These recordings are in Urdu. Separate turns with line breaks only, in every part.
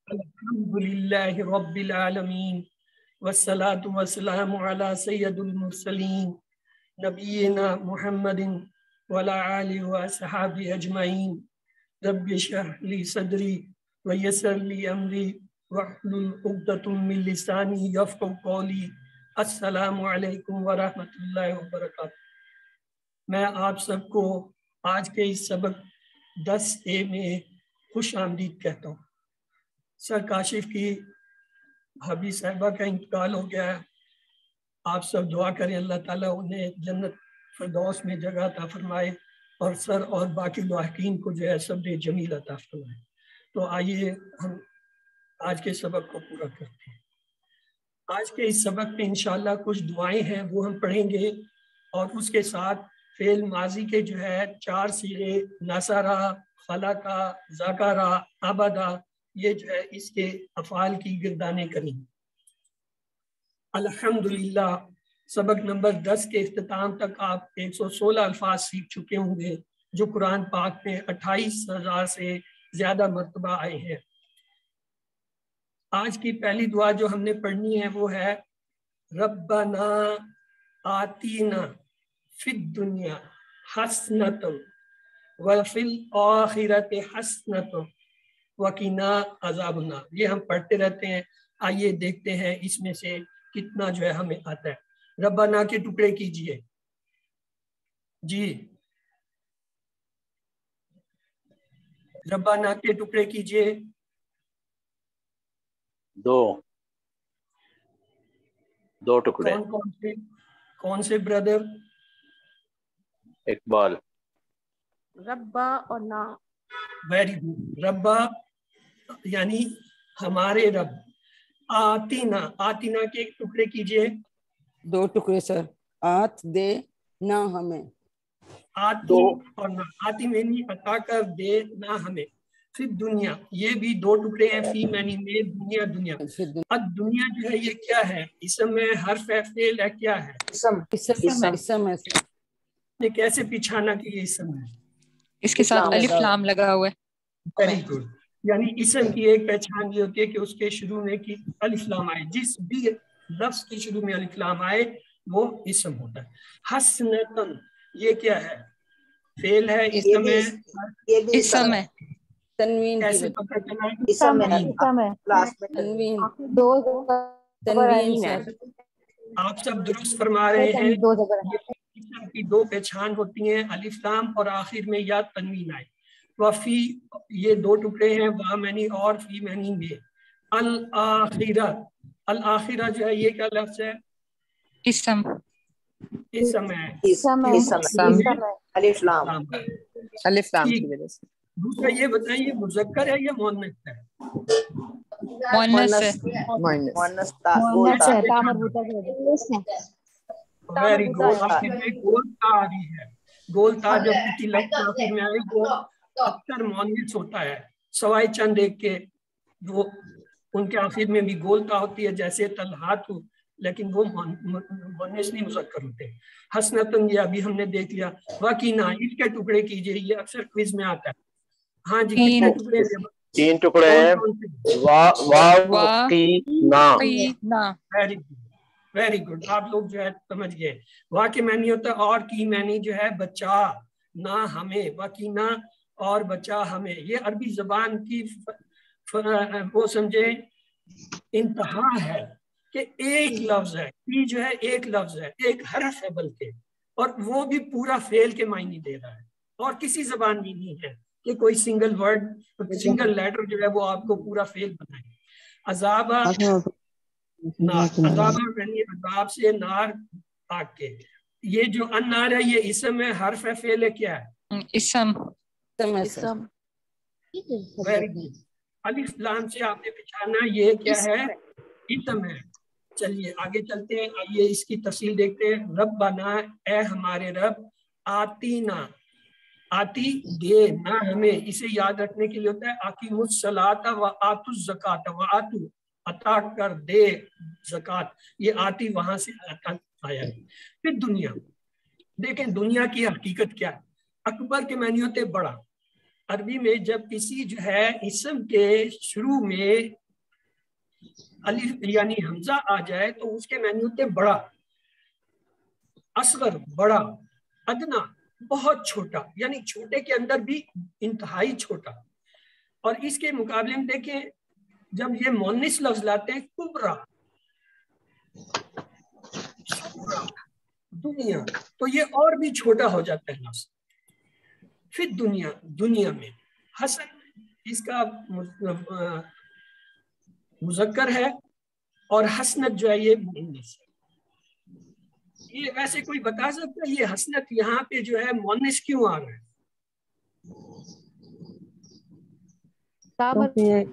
الحمدللہ رب العالمین والصلاة والسلام علی سید المرسلین نبینا محمد وعلی آلہ وصحبہ اجمعین رب اشرح لی صدری ویسر لی امری واحلل عقدۃ من لسانی یفقہوا قولی۔ السلام علیکم ورحمۃ اللہ وبرکاتہ۔ میں آپ سب کو آج کے اس سبق 10A میں خوش آمدید کہتا ہوں۔ سر کاشف کی بھابھی صاحبہ کا انتقال ہو گیا ہے، آپ سب دعا کریں اللہ تعالیٰ انہیں جنت فردوس میں جگہ عطا فرمائے اور سر اور باقی لاحقین کو جو ہے صبر جمیل عطا فرمائے۔ تو آئیے ہم آج کے سبق کو پورا کرتے ہیں۔ آج کے اس سبق میں انشاءاللہ کچھ دعائیں ہیں وہ ہم پڑھیں گے، اور اس کے ساتھ فعل ماضی کے جو ہے 4 صیغے نصرہ، خلقہ، ذکرہ، عبدہ، یہ جو ہے اس کے افعال کی گردانیں کریں۔ الحمدللہ سبق نمبر 10 کے اختتام تک آپ 116 الفاظ سیکھ چکے ہوں گے جو قرآن پاک میں 28,000 سے زیادہ مرتبہ آئے ہیں۔ آج کی پہلی دعا جو ہم نے پڑھنی ہے وہ ہے ربنا آتینا فی الدنیا حسنۃ وفی الآخرۃ حسنۃ وقنا عذاب النار۔ یہ ہم پڑھتے رہتے ہیں، آئیے دیکھتے ہیں اس میں سے کتنا جو ہے ہمیں آتا ہے۔ ربنا کے ٹکڑے کیجئے جی، ربنا کے ٹکڑے کیجئے۔
دو ٹکڑے۔
کون سے بردر؟
اقبال۔
ربا اور نا۔
Very good. ربا یعنی ہمارے رب۔ آتینا، آتینا کے ٹکڑے کیجئے۔
2 ٹکڑے سر۔ آت دے نہ ہمیں۔
آتی اور نہ، آتی معنی عطا کر، دے نہ ہمیں۔ پھر دنیا، یہ بھی 2 ٹکڑے ہیں، فی معنی میں دنیا، دنیا۔ اب دنیا جو ہے یہ کیا ہے؟ اسم ہے، حرف ہے، فعل ہے، کیا ہے؟
اسم ہے۔
نے کیسے پچھانا کہ یہ اسم ہے؟
اس کے ساتھ الف لام لگا ہوا ہے۔
Very good. یعنی اسم کی ایک پہچان یہ ہوتی ہے کہ اس کے شروع میں کی الف لام آئے، جس بھی لفظ کے شروع میں الف لام آئے وہ اسم ہوتا ہے۔ حسنۃ یہ کیا ہے؟ فعل ہے، اسم ہے،
اسم ہے۔
تنوین
کیسے پتہ چلا؟
اسم ہے۔
تنوین۔
تنوین ہے۔
آپ سب درست فرما رہے ہیں۔ اسم کی 2 پہچان ہوتی ہیں، الف لام اور آخر میں یا تنوین آئے۔ وفی یہ 2 ٹکڑے ہیں، وا معنی اور فی معنی میں۔ الآخرہ، الآخرہ جو ہے یہ کیا لفظ ہے؟
اسم۔
اسم ہے،
الف لام۔
الف لام کی وجہ سے۔
دوسرا یہ بتائیے مذکر ہے یا مؤنث ہے؟
مؤنث ہے۔
Very good. آخر میں گول تا آ رہی ہے، گول تا جب کسی لفظ آخر میں آئے وہ اکثر مؤنث ہوتا ہے، سوائے چند ایک کے وہ ان کے آخر میں بھی گول تا ہوتی ہے، جیسے طلحات، لیکن وہ مؤنث نہیں مذکر ہوتے۔ حسنۃ یہ ابھی ہم نے دیکھ لیا۔ وقینا اس کے ٹکڑے کیجئے، یہ اکثر کوئز میں آتا ہے۔ ہاں جی، کتنے ٹکڑے ہیں؟
3 ٹکڑے ہیں۔
ویری گڈ، آپ لوگ جو ہے سمجھ گئے۔ وا کے معنی ہوتا ہے اور، کی معنی جو ہے بچا، نہ ہمیں، وقینا اور بچا ہمیں۔ یہ عربی زبان کی وہ سمجھے انتہا ہے کہ ایک لفظ ہے، کی جو ہے ایک لفظ ہے، ایک حرف ہے بلکہ، اور وہ بھی پورا فعل کے معنی دے رہا ہے، اور کسی زبان میں نہیں ہے کہ کوئی سنگل ورڈ، سنگل لیٹر جو ہے وہ آپ کو پورا فعل بنائے۔ عذاب، عذاب یعنی عذاب سے، نار آگ کے۔ یہ جو النار ہے یہ اسم ہے، حرف ہے، فعل ہے، کیا ہے؟
اسم۔
الف لام سے آپ نے پہچانا یہ کیا ہے؟ اسم ہے۔ چلیے آگے چلتے ہیں، آئیے اس کی تفصیل دیکھتے ہیں۔ ربنا اے ہمارے رب، آتینا آتی دے نہ ہمیں، اسے یاد رکھنے کے لیے ہوتا ہے اقیموا الصلاۃ و آتوا الزکات، و آتو عطا کر، دے زکات، یہ آتی وہاں سے آیا ہے۔ پھر دنیا، دیکھیں دنیا کی حقیقت کیا ہے؟ اکبر کے معنی ہوتے بڑا، عربی میں جب کسی جو ہے اسم کے شروع میں الف یعنی حمزہ آ جائے تو اس کے معنی ہوتے ہیں بڑا، اصغر بڑا، ادنا بہت چھوٹا، یعنی چھوٹے کے اندر بھی انتہائی چھوٹا. اور اس کے مقابلے میں دیکھیں جب یہ مؤنث لفظ لاتے ہیں کبرا، دنیا، تو یہ اور بھی چھوٹا ہو جاتا ہے لفظ. پھر دنیا، دنیا میں حسن اس کا مذکر ہے اور حسنت جو ہے یہ مؤنث ہے. یہ ویسے کوئی بتا سکتا ہے یہ حسنت یہاں پہ جو ہے مؤنث کیوں آ رہا ہے؟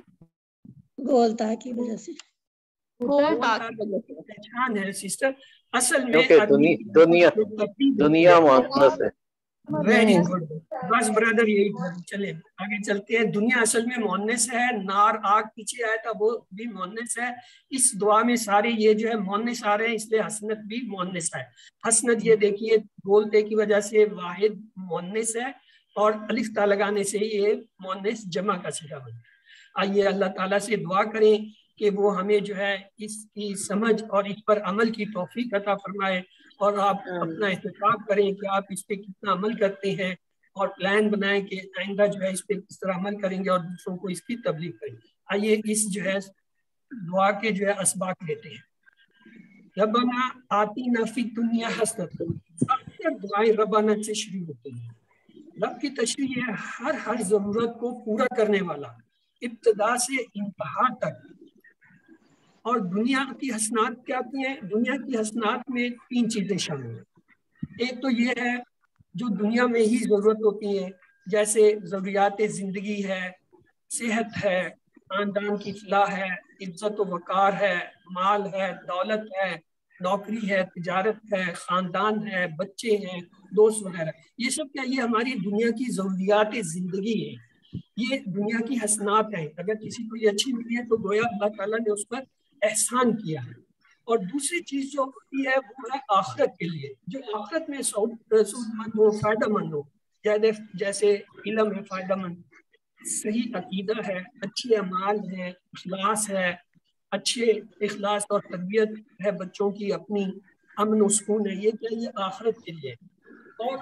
گولتا کی وجہ سے
پہچان ہے سسٹر. اصل میں
دنیا مؤنث ہے.
ویری گڈ، بس برادر یہی تھا. چلے آگے چلتے ہیں. دنیا اصل میں مؤنث ہے. نار آگ پیچھے آیا تھا وہ بھی مؤنث ہے. اس دعا میں سارے یہ جو ہے مؤنث آ رہے ہیں، اس لیے حسنت بھی مؤنث ہے. حسنت یہ دیکھیے بولتے کی وجہ سے واحد مؤنث ہے اور الف تا لگانے سے یہ مؤنث جمع کا صیغہ بنتا ہے. آئیے اللہ تعالیٰ سے دعا کریں کہ وہ ہمیں جو ہے اس کی سمجھ اور اس پر عمل کی توفیق عطا فرمائے، اور آپ اپنا احتساب کریں کہ آپ اس پہ کتنا عمل کرتے ہیں اور پلان بنائیں کہ آئندہ جو ہے اس پہ کس طرح عمل کریں گے اور دوسروں کو اس کی تبلیغ کریں. آئیے اس جو ہے دعا کے جو ہے اسباق لیتے ہیں. ربنا آتینا فی الدنیا حسنۃ. اکثر دعائیں ربنا سے شروع ہوتی ہیں. رب کی تشریح ہے ہر ضرورت کو پورا کرنے والا، ابتدا سے انتہا تک. اور دنیا کی حسنات کیا ہیں؟ دنیا کی حسنات میں 3 چیزیں شامل ہیں. ایک تو یہ ہے جو دنیا میں ہی ضرورت ہوتی ہیں، جیسے ضروریات زندگی ہے، صحت ہے، خاندان کی فلاح ہے، عزت و وقار ہے، مال ہے، دولت ہے، نوکری ہے، تجارت ہے، خاندان ہے، بچے ہیں، دوست وغیرہ. یہ سب کیا یہ ہماری دنیا کی ضروریات زندگی ہے. یہ دنیا کی حسنات ہیں. اگر کسی کو یہ اچھی ملی ہے تو گویا اللہ تعالیٰ نے اس پر احسان کیا ہے. اور دوسری چیز جو ہوتی ہے وہ ہے آخرت کے لیے، جو آخرت میں سود مند ہو، فائدہ مند ہو. جیسے علم ہے فائدہ مند، صحیح عقیدہ ہے، اچھے اعمال ہیں، اخلاص ہے، اچھے اخلاص اور تربیت ہے بچوں کی، اپنی امن و سکون ہے. یہ کیا یہ آخرت کے لیے. اور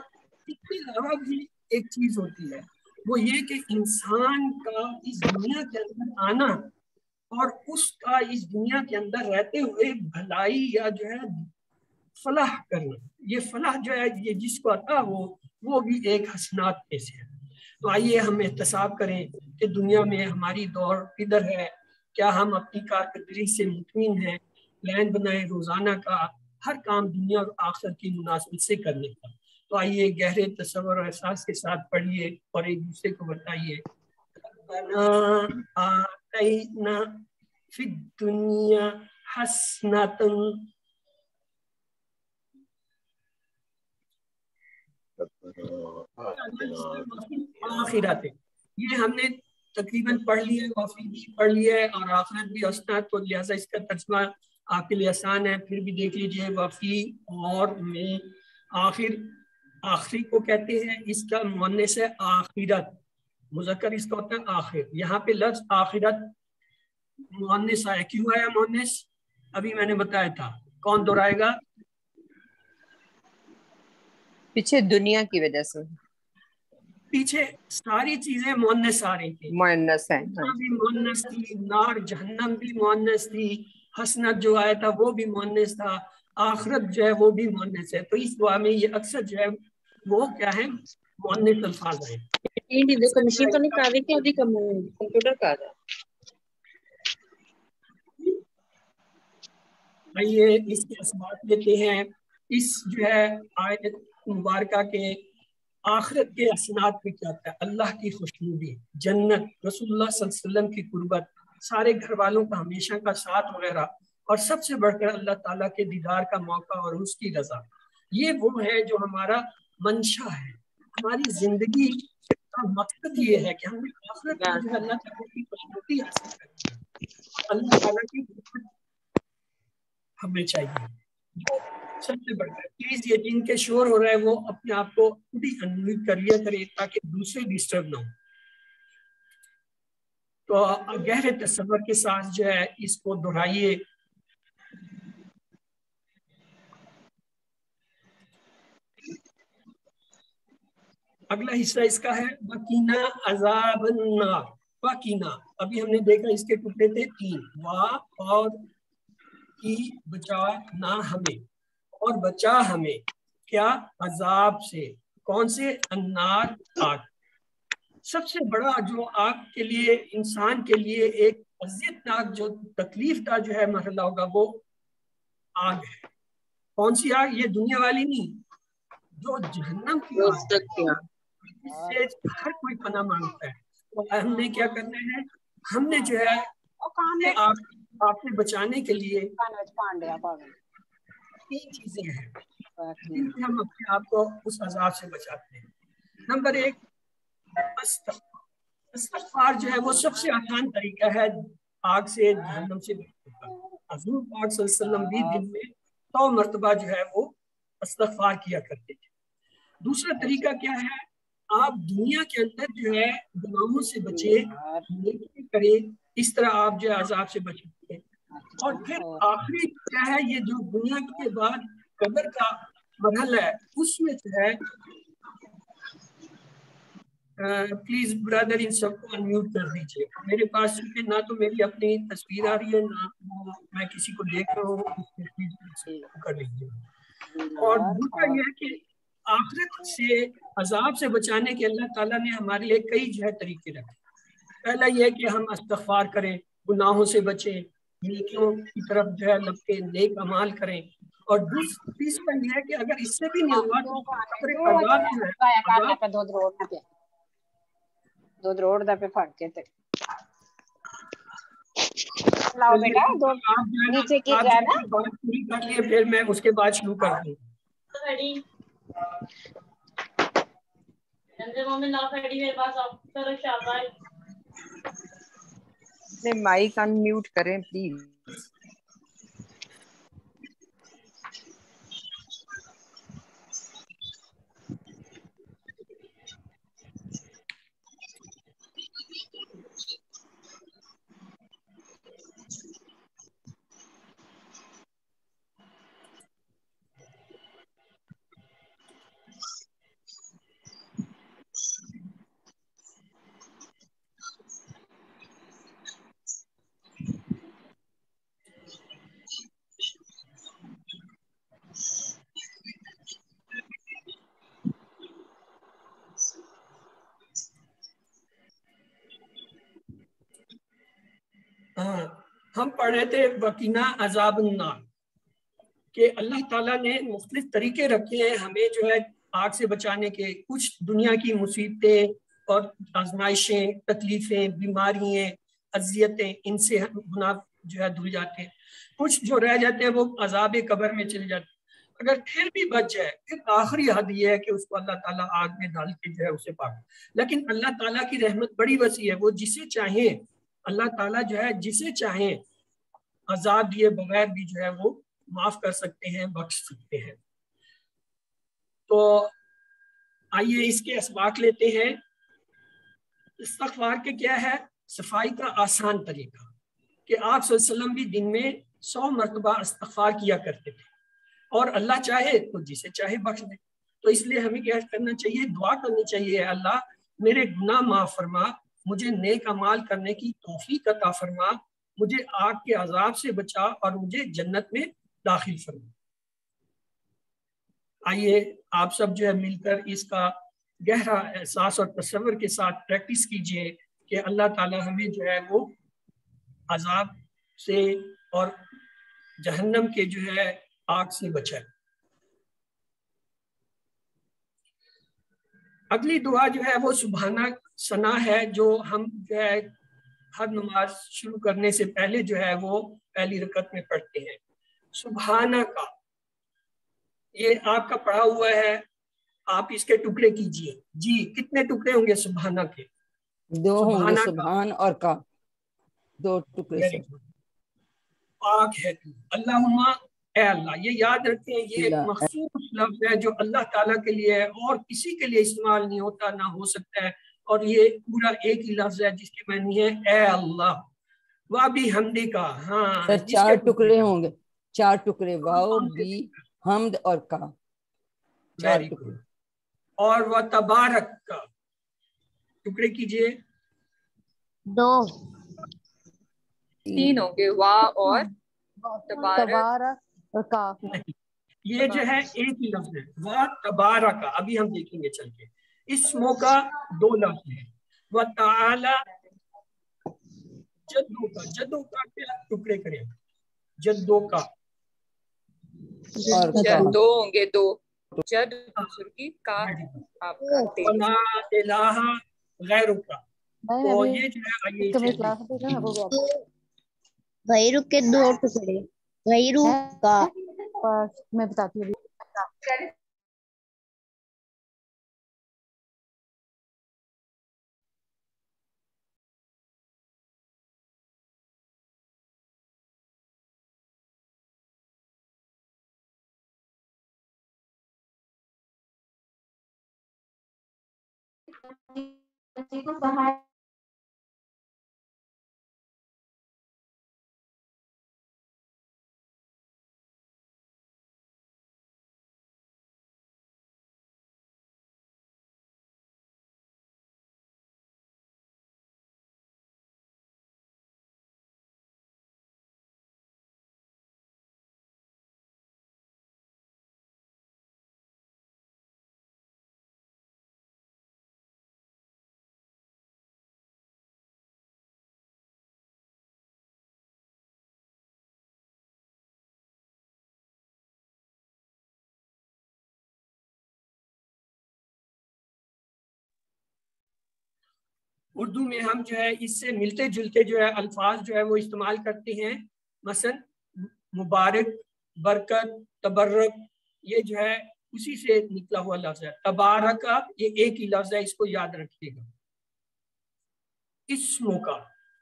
اس کے علاوہ بھی ایک چیز ہوتی ہے وہ یہ کہ انسان کا اس دنیا کے اندر آنا اور اس کا اس دنیا کے اندر رہتے ہوئے بھلائی یا جو ہے فلاح کرنا، یہ فلاح جو ہے یہ جس کو عطا ہو وہ بھی ایک حسنات میں سے ہے. تو آئیے ہم احتساب کریں کہ دنیا میں ہماری دور کدھر ہے، کیا ہم اپنی کارکردگی سے مطمئن ہیں، پلان بنائیں روزانہ کا ہر کام دنیا اور آخرت کی مناسبت سے کرنے کا. تو آئیے گہرے تصور اور احساس کے ساتھ پڑھیے اور ایک دوسرے کو بتائیے. ربنا آتینا فی الدنیا حسنۃ. آخرت یہ ہم نے تقریباً پڑھ لی ہے، وافی بھی پڑھ لیا ہے اور آخرت بھی حسنات، تو لہٰذا اس کا ترجمہ آپ کے لیے آسان ہے. پھر بھی دیکھ لیجئے وفی اور میں آخر، آخری کو کہتے ہیں، اس کا مؤنث ہے آخرت، مذکر اس کا ہوتا ہے آخر. یہاں پہ لفظ آخرت مؤنث آیا. کیوں آیا مؤنث؟ ابھی میں نے بتایا تھا. کون دہرائے گا؟
پیچھے دنیا کی وجہ سے
پیچھے ساری چیزیں مؤنث آ رہی تھی.
مؤنث ہے.
بھی مؤنث تھی، نار جہنم بھی مؤنث تھی، حسنت جو آیا تھا وہ بھی مؤنث تھا، آخرت جو ہے وہ بھی مؤنث ہے. تو اس دعا میں یہ اکثر جو ہے وہ کیا ہے مؤنث الفاظ ہیں.
مشین تو نہیں کر رہی تھی ابھی کمپیوٹر کا رہا.
آئیے اس کے اسباب لیتے ہیں. اس جو ہے آیت مبارکہ کے آخرت کے حسنات میں کیا ہوتا ہے؟ اللہ کی خوشنودی، جنت، رسول اللہ صلی اللہ علیہ وسلم کی قربت، سارے گھر والوں کا ہمیشہ کا ساتھ وغیرہ، اور سب سے بڑھ کر اللہ تعالیٰ کے دیدار کا موقع اور اس کی رضا. یہ وہ ہے جو ہمارا منشا ہے. ہماری زندگی کا مقصد یہ ہے کہ ہم آخرت میں جو ہے اللہ تعالیٰ کی خوشنودی حاصل کریں. اللہ تعالیٰ کی ہمیں چاہیے. جو سب سے بڑھ کر پلیز یہ جن کے شور ہو رہا ہے وہ اپنے آپ کو خود ہی انمیوٹ کر لیا کرے تاکہ دوسرے ڈسٹرب نہ ہو. تو گہرے تصور کے ساتھ جو ہے اس کو دہرائیے. اگلا حصہ اس کا ہے وقینا عذاب النار. وقینا ابھی ہم نے دیکھا اس کے ٹکڑے تھے 3 وا اور کی بچا نہ ہمیں اور بچا ہمیں کیا عذاب سے. کون سے؟ النار آگ. سب سے بڑا جو آگ کے لیے انسان کے لیے ایک اذیت ناک جو تکلیف دہ جو ہے مرحلہ ہوگا وہ آگ ہے. کون سی آگ؟ یہ دنیا والی نہیں، جو جہنم کی آگ ہے. اس سے ہر کوئی پناہ مانگتا ہے. تو ہم نے کیا کرنا ہے؟ ہم نے جو ہے آپ سے بچانے کے لیے 3 چیزیں ہیں جن سے ہم اپنے آپ کو اس عذاب سے بچاتے ہیں. نمبر 1 استغفار جو ہے وہ سب سے آسان طریقہ ہے آگ سے جہنم سے بچنے کا. حضور پاک صلی اللہ علیہ وسلم بھی دن میں 100 مرتبہ جو ہے وہ استغفار کیا کرتے تھے. دوسرا طریقہ کیا ہے؟ آپ دنیا کے اندر جو ہے گناہوں سے بچے، نیکی کرے، اس طرح آپ جو ہے عذاب سے بچ سکتے ہیں. اور پھر آخری کیا ہے؟ یہ جو دنیا کے بعد قبر کا مرحلہ ہے اس میں جو ہے پلیز برادر ان سب کو انمیوٹ کر دیجیے. میرے پاس چونکہ نہ تو میری اپنی تصویر آ رہی ہے نہ میں کسی کو دیکھ رہا ہوں، کر لیجیے. اور دوسرا یہ ہے کہ آخرت سے عذاب سے بچانے کے اللہ تعالیٰ نے ہمارے لیے کئی جو ہے طریقے رکھے. پہلا یہ ہے کہ ہم استغفار کریں، گناہوں سے بچیں، نیکیوں کی طرف جو ہے لپکیں، نیک اعمال کریں. اور تیسرا یہ ہے کہ اگر اس سے بھی نہیں ہوا تو عذاب جو ہے
دودھ روڑ دا پہ پھڑ کے تے لاؤ بیٹا دو نیچے کی جائے نا
بات پوری کر لیے پھر میں اس کے بعد شروع کر دوں.
مائک ان میوٹ کریں پلیز.
ہم پڑھ رہے تھے وقینا عذاب النار کہ اللہ تعالیٰ نے مختلف طریقے رکھے ہیں ہمیں جو ہے آگ سے بچانے کے. کچھ دنیا کی مصیبتیں اور آزمائشیں، تکلیفیں، بیماریاں، اذیتیں، ان سے گناہ جو ہے دھل جاتے ہیں. کچھ جو رہ جاتے ہیں وہ عذاب قبر میں چلے جاتے ہیں. اگر پھر بھی بچ جائے پھر آخری حد یہ ہے کہ اس کو اللہ تعالیٰ آگ میں ڈال کے جو ہے اسے پاک. لیکن اللہ تعالیٰ کی رحمت بڑی وسیع ہے، وہ جسے چاہیں اللہ تعالیٰ جو ہے جسے چاہیں عذاب دیے بغیر بھی جو ہے وہ معاف کر سکتے ہیں، بخش سکتے ہیں. تو آئیے اس کے اسباق لیتے ہیں. استغفار کے کیا ہے؟ صفائی کا آسان طریقہ کہ آپ صلی اللہ علیہ وسلم بھی دن میں 100 مرتبہ استغفار کیا کرتے تھے اور اللہ چاہے تو جسے چاہے بخش دے. تو اس لیے ہمیں کیا کرنا چاہیے؟ دعا کرنی چاہیے، اللہ میرے گناہ معاف فرما، مجھے نیک اعمال کرنے کی توفیق عطا فرما، مجھے آگ کے عذاب سے بچا اور مجھے جنت میں داخل فرما. آئیے آپ سب جو ہے مل کر اس کا گہرا احساس اور تصور کے ساتھ پریکٹس کیجئے کہ اللہ تعالی ہمیں جو ہے وہ عذاب سے اور جہنم کے جو ہے آگ سے بچائے. اگلی دعا جو ہے وہ سبحانہ ثنا ہے، جو ہم جو ہے ہر نماز شروع کرنے سے پہلے جو ہے وہ پہلی رکعت میں پڑھتے ہیں. سبحانہ کا یہ آپ کا پڑھا ہوا ہے، آپ اس کے ٹکڑے کیجئے. جی کتنے ٹکڑے ہوں گے سبحانہ کے؟
2 ہوں گے، سبحان اور کا 2 ٹکڑے سے.
پاک ہے تو اللہم اے اللہ. یہ یاد رکھیں یہ ایک مخصوص لفظ ہے جو اللہ تعالیٰ کے لیے ہے اور کسی کے لیے استعمال نہیں ہوتا، نہ ہو سکتا ہے اور یہ پورا ایک ہی لفظ ہے جس کے معنی ہے اے اللہ، وا بھی حمدی کا، ہاں
سر
جس
4
کے
ٹکڑے ہوں گے، 4 ٹکڑے، واو بی حمد اور کا، 4
ویری
ٹکڑے۔
گڈ۔ اور وہ تبارک کا ٹکڑے کیجئے،
2
3 ہوں گے، وا اور تبارک۔
تبارک اور کا،
نہیں، یہ جو ہے ایک ہی لفظ ہے، وہ تبارک۔ ابھی ہم دیکھیں گے چل کے، اسموں کا 2 لفظ ہے، وہ تعالی، جدوں کا، جدوں کا کیا ٹکڑے کریں، جدوں کا،
اور کا،
جد 2 ہوں گے، 2 جد بزرگی کا آپ کا 23۔
ولا الہ غیرک کا،
نہیں
تو
ابھی
یہ جو ہے آئیے
کمی
اسے
کلاس
دیکھیں۔
میں ہو گیا
غیرو کے 2 ٹکڑے، غیرو کا،
پر میں بتاتی ہوں ابھی۔
اردو میں ہم جو ہے اس سے ملتے جلتے جو ہے الفاظ جو ہے وہ استعمال کرتے ہیں، مثلا مبارک، برکت، تبرک، یہ جو ہے اسی سے نکلا ہوا لفظ ہے۔ تبارک یہ ایک ہی لفظ ہے، اس کو یاد رکھیے گا۔ اسموں کا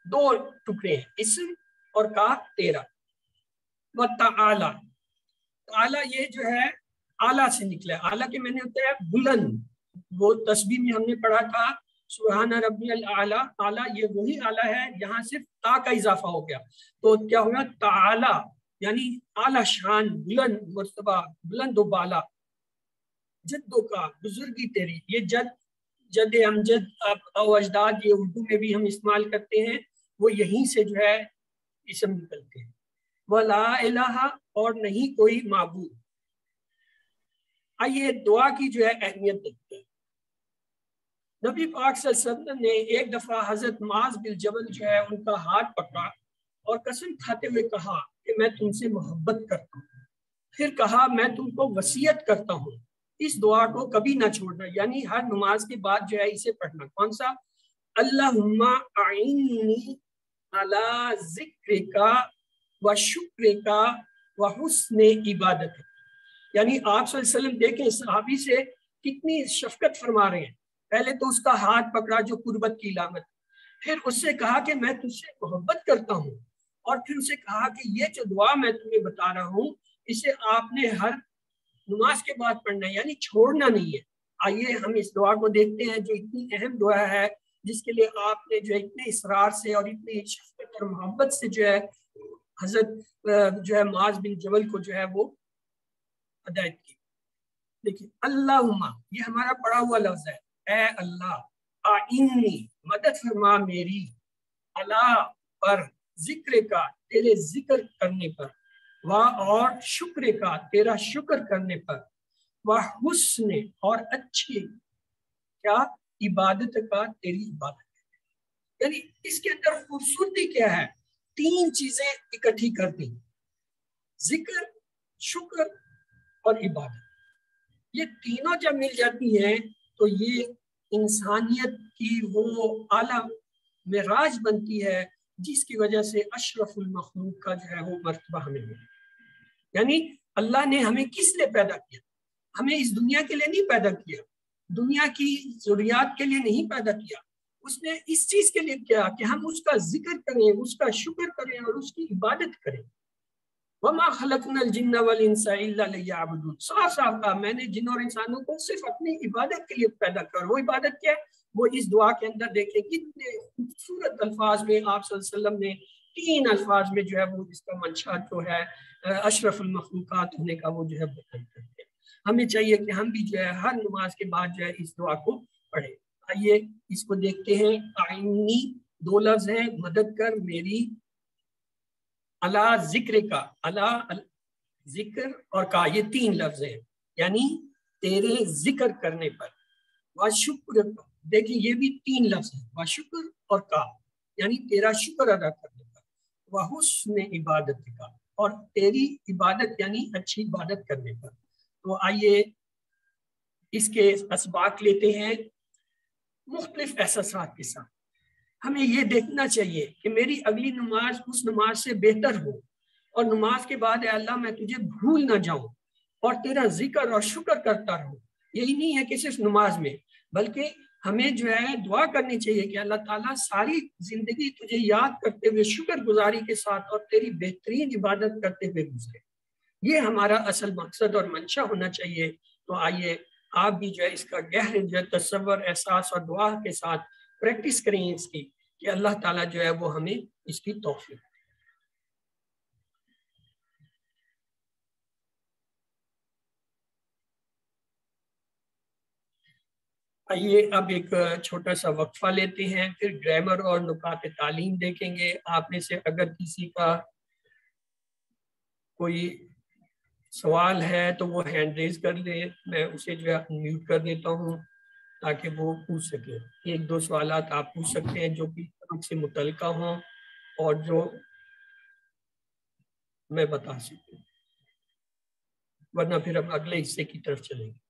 2 ٹکڑے ہیں، اسم اور کا 13۔ وتعالی، تعالی یہ جو ہے اعلیٰ سے نکلا ہے، اعلیٰ کے معنی ہوتے ہیں بلند، وہ تسبیح میں ہم نے پڑھا تھا سبحان ربی الاعلی، اعلیٰ یہ وہی اعلیٰ ہے، یہاں صرف تا کا اضافہ ہو گیا تو کیا ہوا تعالی، یعنی اعلیٰ شان، بلند مرتبہ، بلند و بالا۔ جدوں کا بزرگی تیری، یہ جد امجد او اجداد یہ اردو میں بھی ہم استعمال کرتے ہیں، وہ یہیں سے جو ہے اسم نکلتے ہیں۔ ولا الہ اور نہیں کوئی معبود۔ آئیے دعا کی جو ہے اہمیت دیکھتے ہیں۔ نبی پاک صلی اللہ علیہ وسلم نے ایک دفعہ حضرت معاذ بن جبل جو ہے ان کا ہاتھ پکڑا اور قسم کھاتے ہوئے کہا کہ میں تم سے محبت کرتا ہوں، پھر کہا میں تم کو وصیت کرتا ہوں اس دعا کو کبھی نہ چھوڑنا، یعنی ہر نماز کے بعد جو ہے اسے پڑھنا۔ کون سا؟ اللہم اعنی علی ذکرک و شکرک و حسن عبادتک، یعنی آپ صلی اللہ علیہ وسلم دیکھیں صحابی سے کتنی شفقت فرما رہے ہیں۔ پہلے تو اس کا ہاتھ پکڑا جو قربت کی علامت، پھر اس سے کہا کہ میں تجھ سے محبت کرتا ہوں، اور پھر اسے کہا کہ یہ جو دعا میں تمہیں بتا رہا ہوں اسے آپ نے ہر نماز کے بعد پڑھنا ہے، یعنی چھوڑنا نہیں ہے۔ آئیے ہم اس دعا کو دیکھتے ہیں جو اتنی اہم دعا ہے، جس کے لیے آپ نے جو اتنے اصرار سے اور اتنی شفقت اور محبت سے جو ہے حضرت جو ہے معاذ بن جبل کو جو ہے وہ ہدایت کی۔ دیکھیے اللہم، یہ ہمارا پڑھا ہوا لفظ ہے، اے اللہ، آئینی مدد فرما میری، اللہ پر، ذکر کا تیرے ذکر کرنے پر، واہ اور شکر کا تیرا شکر کرنے پر، واہ حسن اور اچھی کیا عبادت کا تیری عبادت، یعنی اس کے اندر خوبصورتی کیا ہے؟ 3 چیزیں اکٹھی کر دی، ذکر، شکر اور عبادت۔ یہ تینوں جب مل جاتی ہیں تو یہ انسانیت کی وہ اعلیٰ معراج بنتی ہے جس کی وجہ سے اشرف المخلوق کا جو ہے وہ مرتبہ ہمیں ملا۔ یعنی اللہ نے ہمیں کس لیے پیدا کیا؟ ہمیں اس دنیا کے لیے نہیں پیدا کیا، دنیا کی ضروریات کے لیے نہیں پیدا کیا، اس نے اس چیز کے لیے کیا کہ ہم اس کا ذکر کریں، اس کا شکر کریں اور اس کی عبادت کریں۔ وَمَا خَلَقْنَا الْجِنَّ وَالْإِنسَ إِلَّا لِيَعْبُدُونَ، صاف صاف کہا میں نے جن اور انسانوں کو صرف اپنی عبادت کے لیے پیدا کر۔ وہ عبادت کیا ہے؟ وہ اس دعا کے اندر دیکھیں کتنے خوبصورت الفاظ میں آپ صلی اللہ علیہ وسلم نے 3 الفاظ میں جو ہے وہ اس کا منشا جو ہے اشرف المخلوقات ہونے کا وہ جو ہے بیان کرتے ہیں. ہمیں چاہیے کہ ہم بھی جو ہے ہر نماز کے بعد جو ہے اس دعا کو پڑھیں. آئیے اس کو دیکھتے ہیں. آئینی 2 لفظ ہیں, مدد کر میری, اللہ ذکر کا, اللہ ذکر اور کا, یہ 3 لفظ ہیں یعنی تیرے ذکر کرنے پر. وشکر, دیکھیں یہ بھی 3 لفظ ہیں, وشکر اور کا یعنی تیرا شکر ادا کرنے پر. وحسن عبادت کا, اور تیری عبادت یعنی اچھی عبادت کرنے پر. تو آئیے اس کے اسباق لیتے ہیں مختلف احساسات کے ساتھ. ہمیں یہ دیکھنا چاہیے کہ میری اگلی نماز اس نماز سے بہتر ہو, اور نماز کے بعد اے اللہ میں تجھے بھول نہ جاؤں اور تیرا ذکر اور شکر کرتا رہوں. یہی نہیں ہے کہ صرف نماز میں, بلکہ ہمیں جو ہے دعا کرنی چاہیے کہ اللہ تعالیٰ ساری زندگی تجھے یاد کرتے ہوئے شکر گزاری کے ساتھ اور تیری بہترین عبادت کرتے ہوئے گزرے. یہ ہمارا اصل مقصد اور منشا ہونا چاہیے. تو آئیے آپ بھی جو ہے اس کا گہرے جو ہے تصور, احساس اور دعا کے ساتھ پریکٹس کریں اس کی, کہ اللہ تعالیٰ جو ہے وہ ہمیں اس کی توفیق. آئیے اب ایک چھوٹا سا وقفہ لیتے ہیں, پھر گرامر اور نکات تعلیم دیکھیں گے. آپ میں سے اگر کسی کا کوئی سوال ہے تو وہ ہینڈ ریز کر لے, میں اسے جو ہے میوٹ کر دیتا ہوں تاکہ وہ پوچھ سکے. 1-2 سوالات آپ پوچھ سکتے ہیں جو کہ سبق سے متعلقہ ہوں اور جو میں بتا سکوں, ورنہ پھر ہم اگلے حصے کی طرف چلیں گے.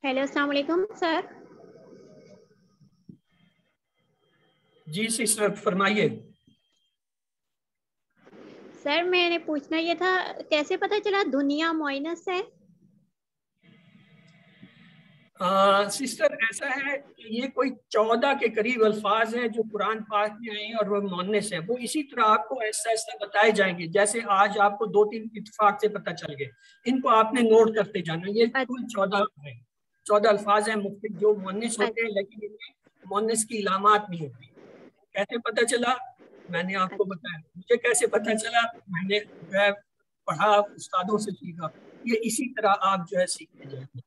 ہیلو السلام علیکم سر.
جی سسٹر فرمائیے.
سر میں نے پوچھنا یہ تھا, کیسے پتہ چلا دنیا مؤنث ہے؟
سسٹر ایسا ہے کہ یہ کوئی 14 کے قریب الفاظ ہیں جو قرآن پاک میں آئے ہیں اور وہ مؤنث ہیں. وہ اسی طرح آپ کو ایسا ایسا بتائے جائیں گے, جیسے آج آپ کو 2-3 اتفاق سے پتہ چل گئے, ان کو آپ نے نوٹ کرتے جانا. یہ کل 14 الفاظ ہیں مختلف جو مؤنث ہوتے ہیں, لیکن ان میں مؤنث کی علامات نہیں ہوتی. کیسے پتہ چلا؟ میں نے آپ کو بتایا. مجھے کیسے پتہ چلا؟ میں نے جو ہے پڑھا, استادوں سے سیکھا. یہ اسی طرح آپ جو ہے سیکھتے جائیں گے.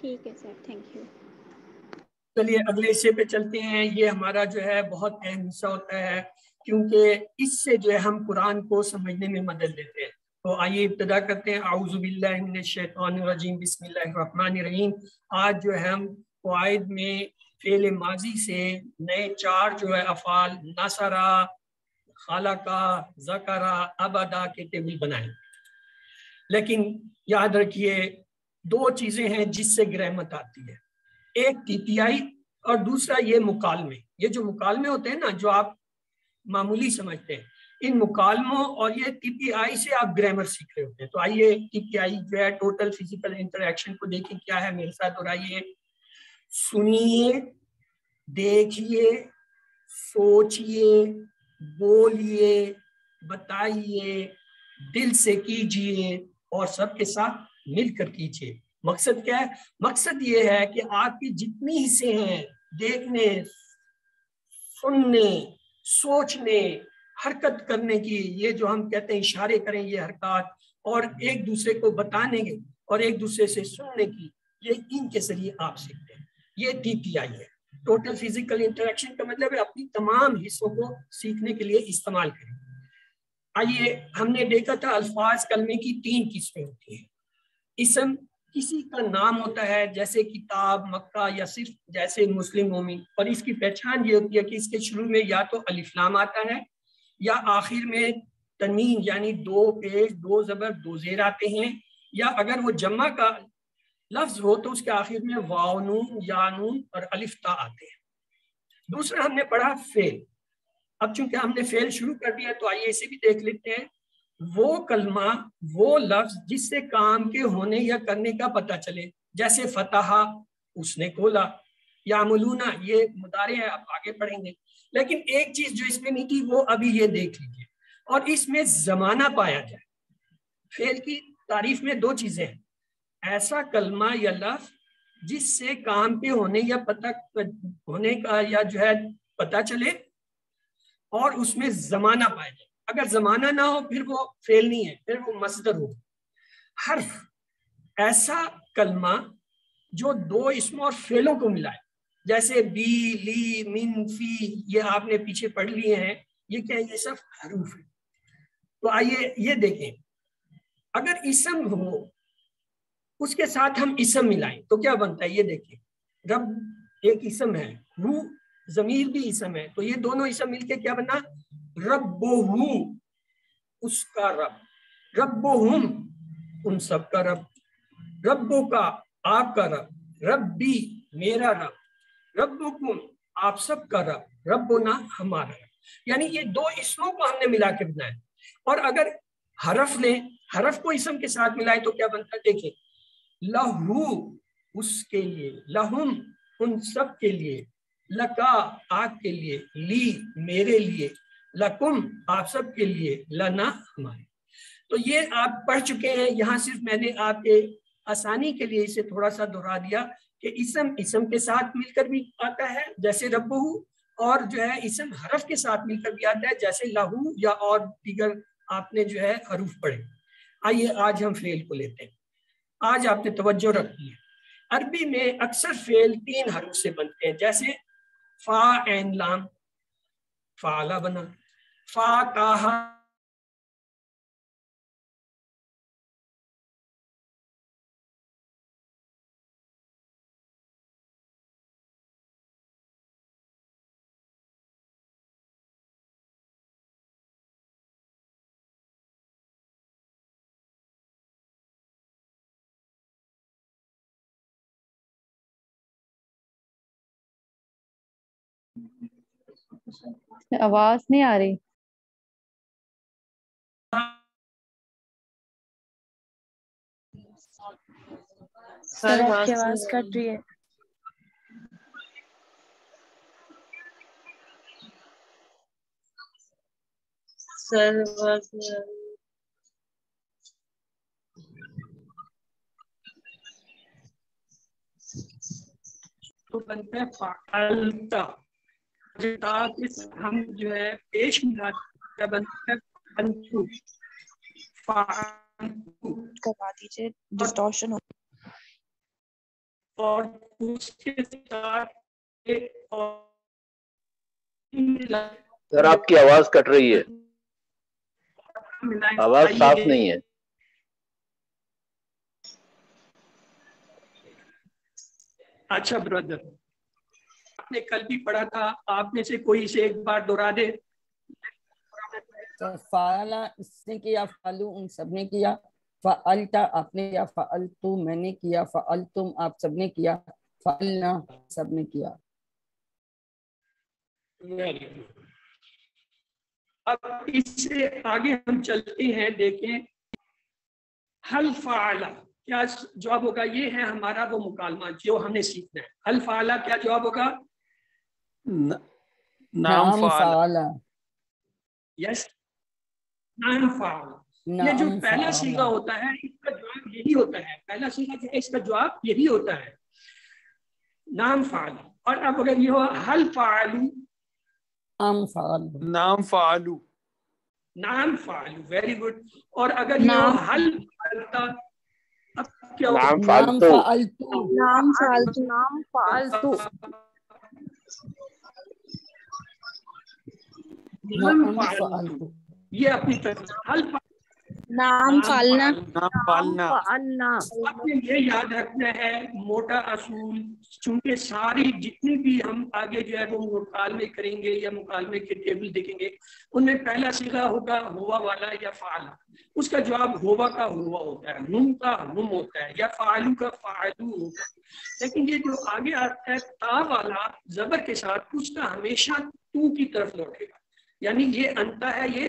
ٹھیک ہے سر, تھینک یو.
چلیے اگلے حصے پہ چلتے ہیں. یہ ہمارا جو ہے بہت اہم حصہ ہوتا ہے, کیونکہ اس سے جو ہے ہم قرآن کو سمجھنے میں مدد لیتے ہیں. تو آئیے ابتدا کرتے ہیں. اعوذ باللہ من الشیطان الرجیم, بسم اللہ الرحمن الرحیم. آج جو ہے ہم قواعد میں فعل ماضی سے نئے 4 جو ہے افعال نصرا, خلقا, ذکرا, ابدا کے ٹیبل بنائیں. لیکن یاد رکھیے 2 چیزیں ہیں جس سے گرامر آتی ہے, ایک ٹی پی آئی اور دوسرا یہ مکالمے. یہ جو مکالمے ہوتے ہیں نا جو آپ معمولی سمجھتے ہیں, ان مکالموں اور یہ ٹی پی آئی سے آپ گرامر سیکھ رہے ہوتے ہیں. تو آئیے ٹی پی آئی جو ہے ٹوٹل فزیکل انٹریکشن کو دیکھیں کیا ہے. میرے ساتھ دہرائیے. سنیے, دیکھیے, سوچیے, بولیے, بتائیے, دل سے کیجیے اور سب کے ساتھ مل کر کیجیے. مقصد کیا ہے؟ مقصد یہ ہے کہ آپ کی جتنی حصے ہیں, دیکھنے, سننے, سوچنے, حرکت کرنے کی, یہ جو ہم کہتے ہیں اشارے کریں, یہ حرکات, اور ایک دوسرے کو بتانے کے اور ایک دوسرے سے سننے کی, یہ ان کے ذریعے آپ سیکھتے ہیں. یہ ٹی پی آئی ہے. ٹوٹل فزیکل انٹریکشن کا مطلب ہے اپنی تمام حصوں کو سیکھنے کے لیے استعمال کریں. آئیے ہم نے دیکھا تھا الفاظ کلمے کی 3 قسمیں ہوتی ہیں. اسم کسی کا نام ہوتا ہے جیسے کتاب, مکہ, یا صرف جیسے مسلم مومن, اور اس کی پہچان یہ ہوتی ہے کہ اس کے شروع میں یا تو الف لام آتا ہے یا آخر میں تنوین یعنی 2 پیش 2 زبر 2 زیر آتے ہیں, یا اگر وہ جمع کا لفظ ہو تو اس کے آخر میں واو نون, یا نون اور الف تا آتے ہیں. دوسرا ہم نے پڑھا فعل. اب چونکہ ہم نے فعل شروع کر دیا تو آئیے اسے بھی دیکھ لیتے ہیں. وہ کلمہ وہ لفظ جس سے کام کے ہونے یا کرنے کا پتہ چلے، جیسے فتح اس نے کھولا، یعملون یہ مضارع ہے، آپ آگے پڑھیں گے. لیکن ایک چیز جو اس میں نہیں تھی وہ ابھی یہ دیکھ لیجیے، اور اس میں زمانہ پایا جائے. فعل کی تعریف میں دو چیزیں ہیں، ایسا کلمہ یا لفظ جس سے کام کے ہونے یا پتہ ہونے کا یا جو ہے پتہ چلے، اور اس میں زمانہ پایا جائے. اگر زمانہ نہ ہو پھر وہ فعل نہیں ہے، پھر وہ مصدر ہو. حرف ایسا کلمہ جو دو اسموں اور فعلوں کو ملائے، جیسے بی، لی، من، فی، یہ آپ نے پیچھے پڑھ لیے ہیں. یہ کیا ہے؟ یہ سب حروف ہے. تو آئیے یہ دیکھیں، اگر اسم ہو اس کے ساتھ ہم اسم ملائیں تو کیا بنتا ہے؟ یہ دیکھیں، رب ایک اسم ہے، ہو ضمیر بھی اسم ہے، تو یہ دونوں اسم مل کے کیا بنا؟ ربہ اس کا رب، ربہم ان سب کا رب، ربو کا آپ کا رب، ربی میرا رب، ربکم آپ سب کا رب، ربنا ہمارا رب. یعنی یہ دو اسموں کو ہم نے ملا کے بنایا. اور اگر حرف لیں، حرف کو اسم کے ساتھ ملائے تو کیا بنتا ہے؟ دیکھیں، لہو اس کے لیے، لہم ان سب کے لیے، لکا آپ کے لیے، لی میرے لیے، لکم آپ سب کے لیے، لنا ہمارے. تو یہ آپ پڑھ چکے ہیں. یہاں صرف میں نے آپ کے آسانی کے لیے اسے تھوڑا سا دہرا دیا کہ اسم کے ساتھ مل کر بھی آتا ہے جیسے ربہ، اور جو ہے اسم حرف کے ساتھ مل کر بھی آتا ہے جیسے لہو یا اور دیگر آپ نے جو ہے حروف پڑھے. آئیے آج ہم فعل کو لیتے ہیں. آج آپ نے توجہ رکھنی ہے، عربی میں اکثر فعل 3 حروف سے بنتے ہیں، جیسے فا عین لام، فعلا بنا، فا کاہا،
آواز نہیں آ رہی.
سر آپ کی آواز کٹ رہی ہے. سر آواز نہیں آ رہی.
تو بنتا ہے فعلتا. ہم جو ہے پیش ملاتے ہیں، بنتا ہے فعلتو، فعلتو
کروا دیجیے، ڈسٹورشن ہو.
اور اس کے ساتھ
سر آپ کی آواز کٹ رہی ہے، آواز صاف نہیں ہے.
اچھا بردر، آپ نے کل بھی پڑھا تھا، آپ میں سے کوئی اسے ایک بار دہرا دے.
فعلا اس نے کیا، فعلو ان سب نے کیا، فعلتا آپ نے کیا، فعلتو میں نے کیا، فعلتم آپ سب نے کیا، فعلنا سب نے کیا.
اب اس سے آگے ہم چلتے ہیں، دیکھیں حل فعلا کیا جواب ہوگا. یہ ہے ہمارا وہ مکالمہ جو ہم نے سیکھنا ہے. حل فعلا کیا جواب ہوگا؟
نام فعلا.
یس، نام فعلا. یہ جو پہلا صیغہ ہوتا ہے اس کا جواب یہی ہوتا ہے، پہلا صیغہ جو ہے اس کا جواب یہی ہوتا ہے، نام فعلا. اور اب اگر یہ ہو حل فعلو،
نام فعلو،
نام فعلو،
نام فعلو، ویری گڈ. اور اگر یہ ہو حل فعلتا، اب کیا ہوگا؟
نام
نام
فالتو،
فعلتو،
نام فالتو، نام فالتو،
نام فعلتو. یہ اپنی طرف حل
نام فالنا،
نام فعلنا.
آپ نے یہ یاد رکھنا ہے موٹا اصول، چونکہ ساری جتنی بھی ہم آگے جو ہے وہ مکالمے کریں گے یا مکالمے کے ٹیبل دیکھیں گے، ان میں پہلا صیغہ ہوگا ہوا والا یا فعلا، اس کا جواب ہوا کا ہوا ہوتا ہے، ہم کا ہم ہوتا ہے، یا فعلو کا فعلو ہوتا ہے. لیکن یہ جو آگے آتا ہے تا والا زبر کے ساتھ، اس کا ہمیشہ تو کی طرف لوٹے گا. یعنی یہ انتا ہے، یہ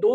2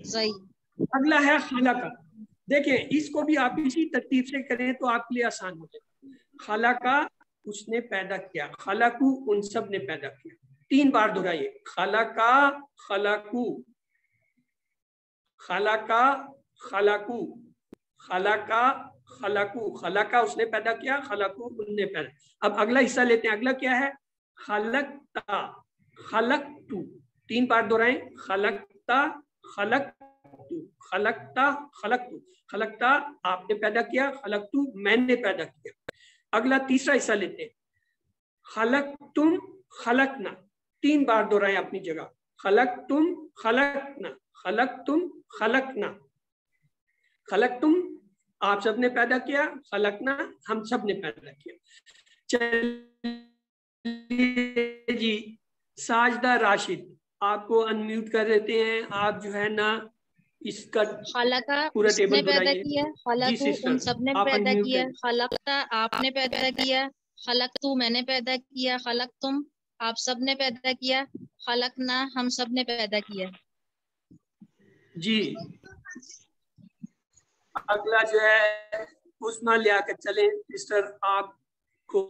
اگلا ہے خلق. دیکھیں اس کو بھی آپ اسی ترتیب سے کریں تو آپ کے لیے آسان ہو جائے. خلق اس نے پیدا کیا, خلقو ان سب نے پیدا کیا. 3 بار دہرائیے, خلق خلقو, خلق خلقو, خلق خلقو, خلق اس نے پیدا کیا, خلقو ان نے پیدا. اب اگلا حصہ لیتے ہیں. اگلا کیا ہے؟ خلقتا خلقتو. 3 بار دہرائیں, خلقتا خلقتو, خلقتا خلقتو. خلقتا آپ نے پیدا کیا, خلقتو میں نے پیدا کیا. اگلا تیسرا حصہ لیتے ہیں. خلقتم خلقنا. 3 بار دہرائیں اپنی جگہ. خلقتم خلقنا, خلقتم خلقنا. خلقتم آپ سب نے پیدا کیا, خلقنا ہم سب نے پیدا کیا. چلیے جی, ساجدہ راشد آپ کو انمیوٹ کر دیتے ہیں. آپ جو ہے نا اس کا پورا ٹیبل
پیدا کیا, خلق ان سب نے پیدا کیا, خلقتا آپ نے پیدا کیا, خلق تو میں نے پیدا کیا, خلق تم آپ سب نے پیدا کیا, خلقنا ہم سب نے پیدا کیا.
جی اگلا جو ہے عثمان لے آ کر چلیں. سسٹر آپ کو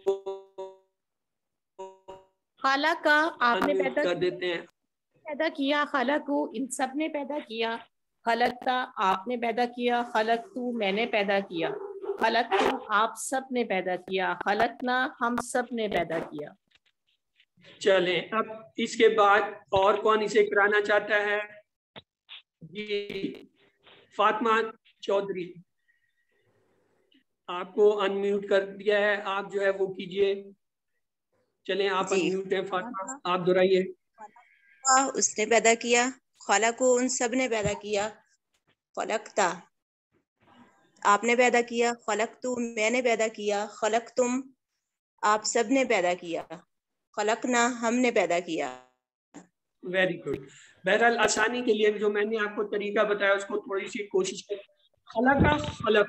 خالق کا آپ نے پیدا
کر دیتے ہیں.
پیدا کیا, خلق کو ان سب نے پیدا کیا, خلقتا آپ نے پیدا کیا, خلق تو میں نے پیدا کیا, خلق تم آپ سب نے پیدا کیا, خلقنا ہم سب نے پیدا کیا.
چلیں اب اس کے بعد اور کون اسے کرانا چاہتا ہے؟ جی فاطمہ چودھری آپ کو انمیوٹ کر دیا ہے, آپ جو ہے وہ کیجئے. چلیں آپ انمیوٹ ہیں فاطمہ, آپ دہرائیے.
اس نے پیدا کیا, خالق کو ان سب نے پیدا کیا, خلقتا آپ نے پیدا کیا, خلق تو میں نے پیدا کیا, خلق تم آپ سب نے پیدا کیا, خلقنا ہم نے پیدا کیا.
Very good. بہرحال آسانی کے لیے جو میں نے آپ کو طریقہ بتایا اس کو تھوڑی سی کوشش کریں. خلقا خلق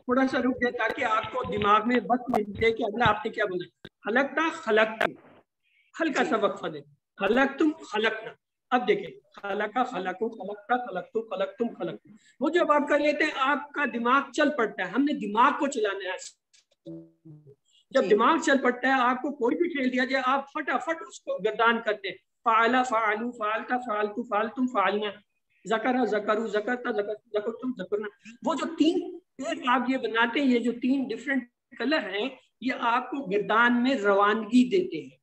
تھوڑا سا رک جائے تاکہ آپ کو دماغ میں وقت مل جائے کہ اگلا آپ نے کیا بولا. خلقتا خلقتا, ہلکا سا وقفہ دیں. خلقتم خلقنا. اب دیکھیں خلقا خلقو خلقتا خلقتو خلقتم خلقتم. وہ جب آپ کر لیتے ہیں آپ کا دماغ چل پڑتا ہے. ہم نے دماغ کو چلانا ہے. جب دماغ چل پڑتا ہے آپ کو کوئی بھی کھیل دیا جائے آپ فٹافٹ اس کو گردان کرتے ہیں. فعلا فعلو فعلتا فعلتو فعلتم فعلنا, ذکر ذکرو ذکرتا ذکرتم ذکرنا. وہ جو 3 آپ یہ بناتے ہیں, یہ جو 3 ڈفرینٹ کلر ہیں یہ آپ کو گردان میں روانگی دیتے ہیں.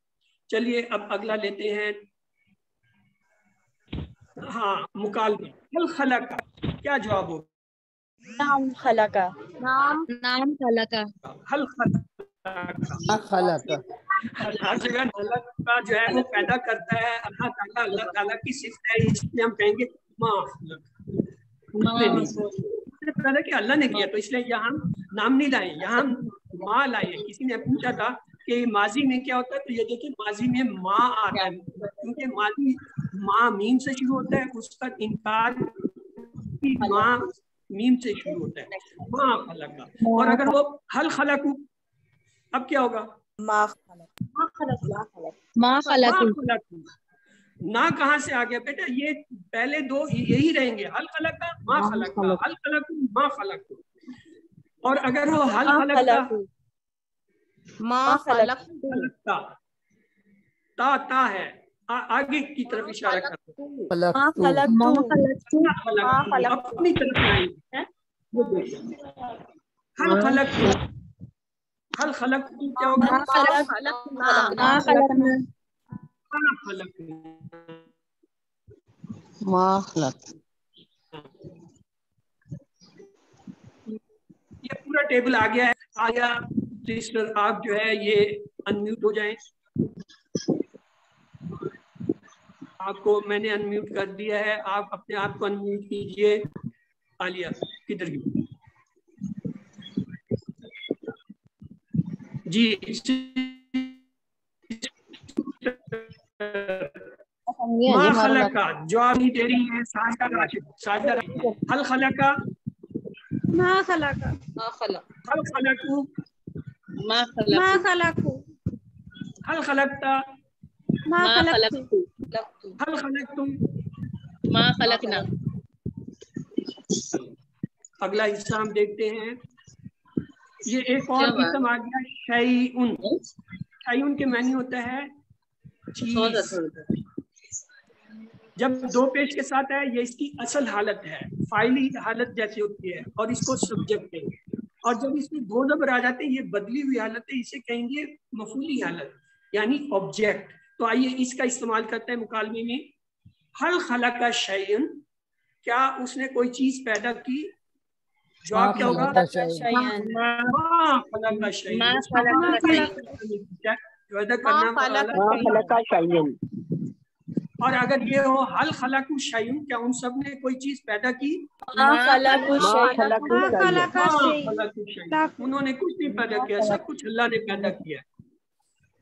چلیے اب اگلا لیتے ہیں. ہاں مکالمہ. حل خلقا کیا جواب ہو؟
نام خلقا.
نام خلقا.
حل خلقا. ہر جگہ خلق کا جو ہے وہ پیدا کرتا ہے اللہ تعالیٰ. اللہ تعالیٰ کی صفت ہے, اس لیے ہم کہیں گے ما خلق. پیدا کیا اللہ نے کیا, تو اس لیے یہاں نام نہیں لائے, یہاں ما لائے. کسی نے پوچھا تھا کہ ماضی میں کیا ہوتا ہے, تو یہ دیکھیں ماضی میں ما آتا ہے کیونکہ ماضی ما میم سے شروع ہوتا ہے, اس کا انکار ما میم سے شروع ہوتا ہے. ما خلقا. اور اگر وہ حل خلقو اب کیا ہوگا؟
ما خلق.
ما خلق.
نا کہاں سے آ گیا بیٹا؟ یہ پہلے 2 یہی رہیں گے. حل خلقا ما خلقا, حل خلقو ما خلقو. اور اگر وہ حل خلقا
ما خلقتا,
تا ہے آگے کی طرف اشارہ کرتے اپنی طرف آئیں. حل خلقتو, حل خلقتو کیا ہوگا؟
ما خلقنا.
ما خلق.
یہ پورا ٹیبل آ گیا ہے. آیا سسٹر آپ جو ہے یہ انمیوٹ ہو جائیں. آپ کو میں نے انمیوٹ کر دیا ہے, آپ اپنے آپ کو انمیوٹ کیجئے. عالیہ کدھر گئی؟ جی ما خلقا جواب نہیں دے رہی ہے ساجدہ راشد. ساجدہ راشد حل خلقا
ما خلقا.
حل خلقو
ما خلقو.
حل خلقتا
ما خلقتو.
حل خلقتم
ما خلقنا.
اگلا حصہ ہم دیکھتے ہیں. یہ ایک اور قسم آ گیا شیئن. شیئن کے معنی ہوتا ہے چیز. جب دو پیش کے ساتھ ہے یہ اس کی اصل حالت ہے, فاعلی حالت جیسی ہوتی ہے, اور اس کو سبجیکٹ کہیں گے. اور جب اس میں دو زبر آ جاتے ہیں یہ بدلی ہوئی حالت ہے, اسے کہیں گے مفعولی حالت یعنی آبجیکٹ. تو آئیے اس کا استعمال کرتے ہیں مکالمے میں. ہل خلق شیئن, کیا اس نے کوئی چیز پیدا کی؟ جواب کیا ہوگا؟ ما خلق شیئن. اور اگر یہ ہو حل خلق شیئن, کیا ان سب نے کوئی چیز پیدا کی؟ انہوں نے کچھ نہیں پیدا کیا, سب کچھ اللہ نے پیدا کیا.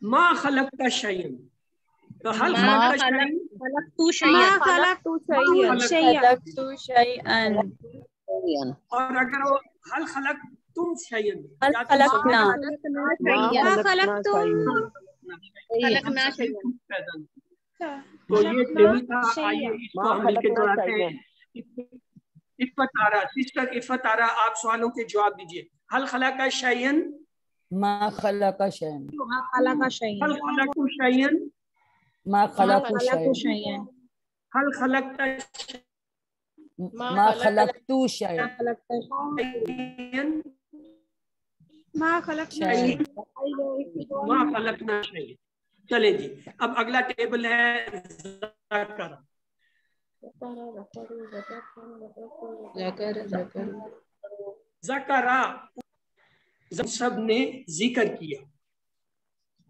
ما خلقت شیئن, تو حل خلقت شیئن. اور اگر وہ حل خلقتم شیئن, تو یہ ٹیبل کا آئیے اس کو ہم مل کے دوہراتے ہیں. عفت آرا, سسٹر عفت آرا, آپ سوالوں کے جواب دیجیے. حل خلق شیئن,
ما خلق شیئن,
حل خلق شیئن,
ما خلق شیئن,
حل خلقت
ما خلقت شیئن,
ما خلقنا شیئن,
ما خلقنا شیئن. چلیں جی, اب اگلا ٹیبل ہے ذکر. ذکرہ, سب نے ذکر کیا.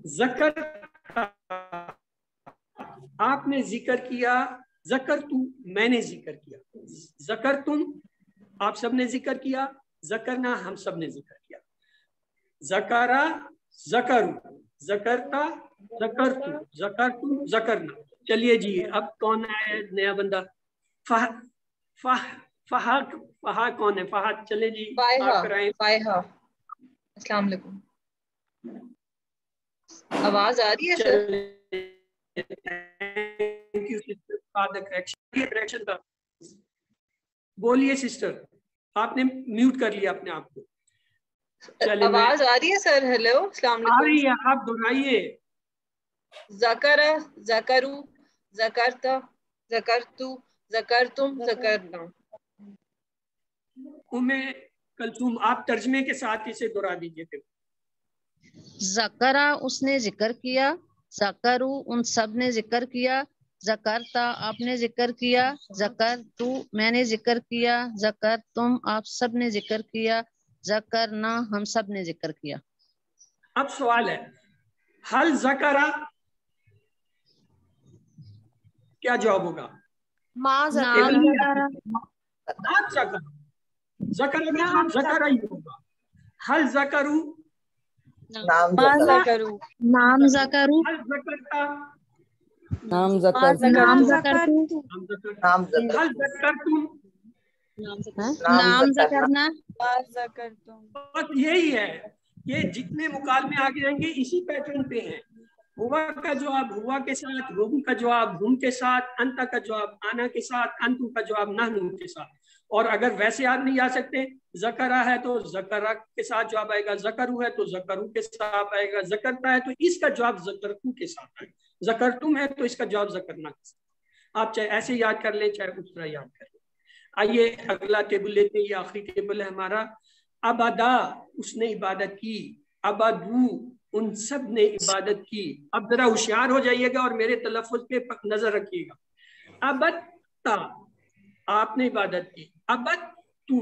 ذکر آپ نے ذکر کیا. ذکر تو میں نے ذکر کیا. ذکر تم آپ سب نے ذکر کیا. ذکرنا ہم سب نے ذکر کیا. ذکرہ ذکر, ذکرتا ذکرتو, ذکرتم ذکرنا. چلیے جی, اب کون ہے نیا بندہ؟ فہا کون ہے؟ فہد, چلے جی آپ کرائیں.
السلام علیکم, آواز آ رہی ہے سر؟
بولیے سسٹر, آپ نے میوٹ کر لیا اپنے آپ کو.
آواز آ رہی ہے سر؟ ہیلو, السلام علیکم.
آ رہی ہے, آپ دہرائیے.
ذکر, ذکرو, ذکرتا, ذکرتو, ذکرتم, ذکرنا.
کلثوم, آپ ترجمے کے ساتھ اسے دہرا دیجیے. پھر
ذکرہ اس نے ذکر کیا. ذکرو ان سب نے ذکر کیا. ذکرتا آپ نے ذکر کیا. ذکرتو میں نے ذکر کیا. ذکرتم آپ سب نے ذکر کیا. ذکرنا ہم سب نے ذکر کیا.
اب سوال ہے, حل ذکرہ کیا جواب ہوگا؟ ذکر ہی ہوگا. حل ذکرو,
نام ذکرو,
نام ذکر,
نام ذکرتو,
حل ذکرتم,
نام ذکرنا.
بس یہی ہے. یہ جتنے مکالمے آگے آئیں گے اسی پیٹرن پہ ہیں. ہوا کا جواب ہوا کے ساتھ, ہم کا جواب ہم کے ساتھ, انتا کا جواب آنا کے ساتھ, انتم کا جواب نحن کے ساتھ. اور اگر ویسے یاد نہیں آ سکتے, ذکرہ ہے تو ذکرہ کے ساتھ جواب آئے گا, ذکرو ہے تو ذکرو کے ساتھ آئے گا, ذکرتا ہے تو اس کا جواب ذکرتو کے ساتھ آئے گا, ذکرتم ہے تو اس کا جواب ذکرنا کے ساتھ. آپ چاہے ایسے یاد کر لیں چاہے اس طرح یاد کر لیں. آئیے اگلا ٹیبل لیتے ہیں, یہ آخری ٹیبل ہے ہمارا. عبدا اس نے عبادت کی. عبدو ان سب نے عبادت کی. اب ذرا ہوشیار ہو جائیے گا اور میرے تلفظ پہ نظر رکھیے گا. عبدتا آپ نے عبادت کی. عبدتو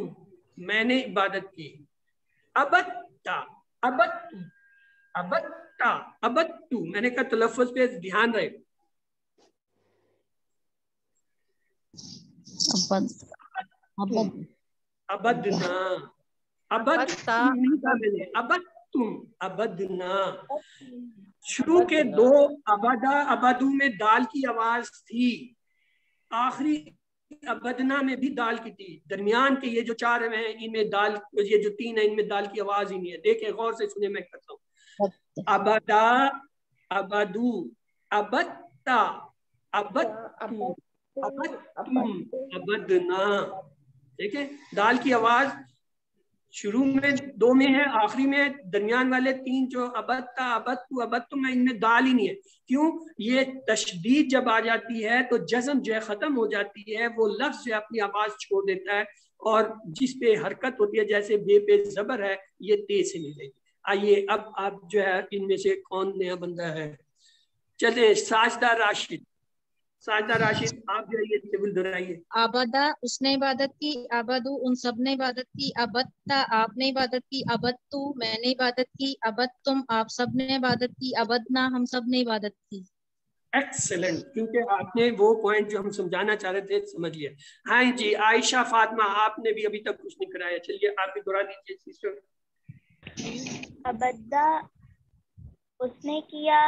میں نے عبادت کی. عبدتا, عبدتو, عبدتا, عبدتو. میں نے کہا تلفظ پہ دھیان رہے. عبدنا, عبدتم, عبدنا. شروع کے دو عبدا عبدو میں دال کی آواز تھی, آخری عبدنا میں بھی دال کی تھی. درمیان کے یہ جو چار ہیں ان میں دال, یہ جو تین ہیں ان میں دال کی آواز ہی نہیں ہے. دیکھیں غور سے سنیں, میں کرتا ہوں. عبدا, عبدو, عبدتا, عبدتو, عبدتم, عبدنا. دیکھیں دال کی آواز شروع میں 2 میں ہے، آخری میں ہے، درمیان والے 3 جو ابتا ابتو ابتم میں ان میں دال ہی نہیں ہے. کیوں؟ یہ تشدید جب آ جاتی ہے تو جزم جو ہے ختم ہو جاتی ہے، وہ لفظ جو اپنی آواز چھوڑ دیتا ہے اور جس پہ حرکت ہوتی ہے جیسے بے پہ زبر ہے یہ تیز سے ملے گی. آئیے اب آپ جو ہے ان میں سے کون نیا بندہ ہے؟ چلیں ساجدہ راشد. ساجدہ راشد آپ جو ہے یہ ٹیبل دہرائیے.
آبادہ اس نے عبادت کی، آبادو ان سب نے عبادت کی، ابدتا آپ نے عبادت کی، ابدتو میں نے عبادت کی، ابدتم آپ سب نے عبادت کی، ابدنا ہم سب نے عبادت کی.
ایکسلنٹ، کیونکہ آپ نے وہ پوائنٹ جو ہم سمجھانا چاہ رہے تھے سمجھ لیا. ہاں جی عائشہ فاطمہ آپ نے بھی ابھی تک کچھ نہیں کرایا، چلیے آپ بھی دہرا دیجیے سسٹر.
ابدا اس نے کیا،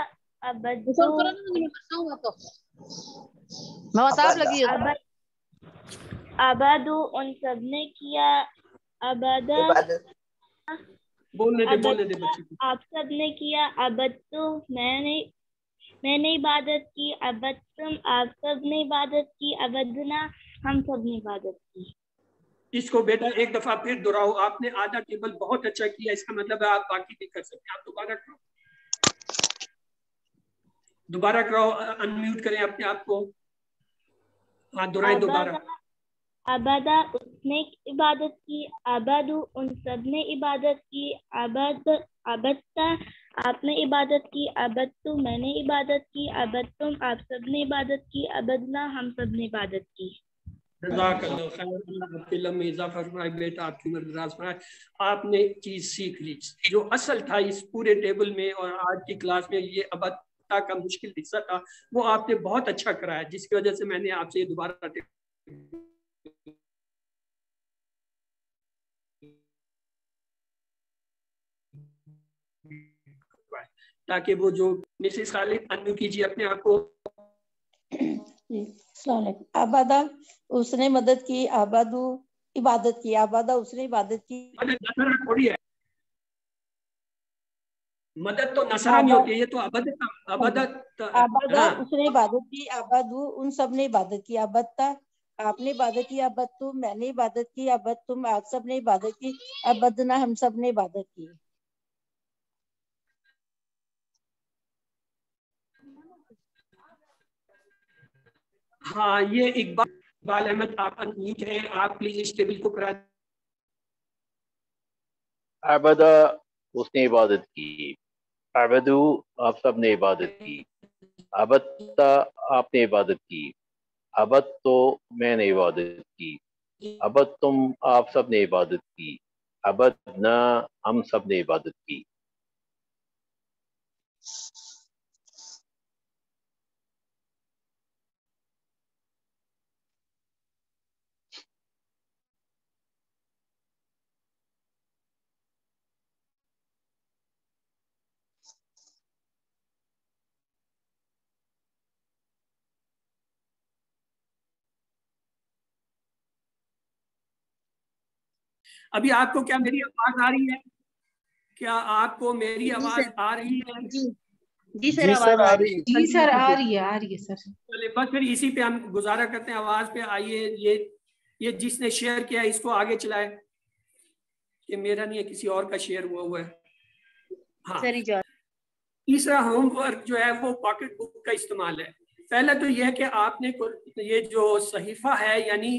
ابدو ابادو ان سب نے کیا، ابادا
بولنے دے بچے کو.
آپ سب نے کیا، ابدتو میں نے عبادت کی، ابدتم آپ سب نے عبادت کی، ابدنا ہم سب نے عبادت کی.
اس کو بیٹا ایک دفعہ پھر دہراؤ. آپ نے آدھا ٹیبل بہت اچھا کیا، اس کا مطلب ہے آپ باقی بھی کر سکتے ہیں. آپ دوبارہ کراؤ، انمیوٹ کریں اپنے آپ کو. ہاں دہرائیں دوبارہ.
ابدا اس نے عبادت کی، ابادو ان سب نے عبادت کی، ابدتا آپ نے عبادت کی، ابدتو میں نے عبادت کی، ابدتم آپ سب نے عبادت کی، ابدنا ہم سب نے عبادت کی.
جزاک اللہ خیر، اللہ آپ کے علم میں اضافہ فرمائے بیٹا، آپ کی عمر دراز فرمائے. آپ نے چیز سیکھ لی جو اصل تھا اس پورے ٹیبل میں اور آج کی کلاس میں. یہ ابدا کا مشکل حصہ تھا، وہ آپ نے بہت اچھا کرایا، جس کی وجہ سے میں نے آپ سے یہ دوبارہ تاکہ وہ جو مسز خالد انمیوٹ کیجیے اپنے آپ کو.
السلام علیکم. آبادہ اس نے مدد کی، آبادو عبادت کی، آبادہ اس نے عبادت کی.
تھوڑی ہے مدد تو نصرہ میں ہوتی ہے، یہ تو عبادت.
آبادہ اس نے عبادت کی، آبادو ان سب نے عبادت کی، ابدتا آپ نے عبادت کی، ابدتو میں نے عبادت کی، ابدتم آپ سب نے عبادت کی، ابدنا ہم سب نے عبادت کی.
ہاں یہ اقبال احمد آپ انمیوٹ ہیں، آپ پلیز اس ٹیبل کو کرا.
عبدہ اس نے عبادت کی، عبدو آپ سب نے عبادت کی، عبدتا آپ نے عبادت کی، عبدتو میں نے عبادت کی، عبدتم آپ سب نے عبادت کی، عبدنا ہم سب نے عبادت کی.
ابھی آپ کو کیا میری آواز آ رہی ہے؟ کیا آپ کو میری آواز آ رہی ہے؟
جی سر آواز آ رہی ہے.
جی سر آ رہی ہے سر.
چلے بس پھر اسی پہ ہم گزارا کرتے ہیں آواز پہ. آئیے یہ جس نے شیئر کیا اس کو آگے چلائے. یہ میرا نہیں ہے، کسی اور کا شیئر ہوا ہے. ہاں تیسرا ہوم ورک جو ہے وہ پاکٹ بک کا استعمال ہے. پہلا تو یہ ہے کہ آپ نے یہ جو صحیفہ ہے یعنی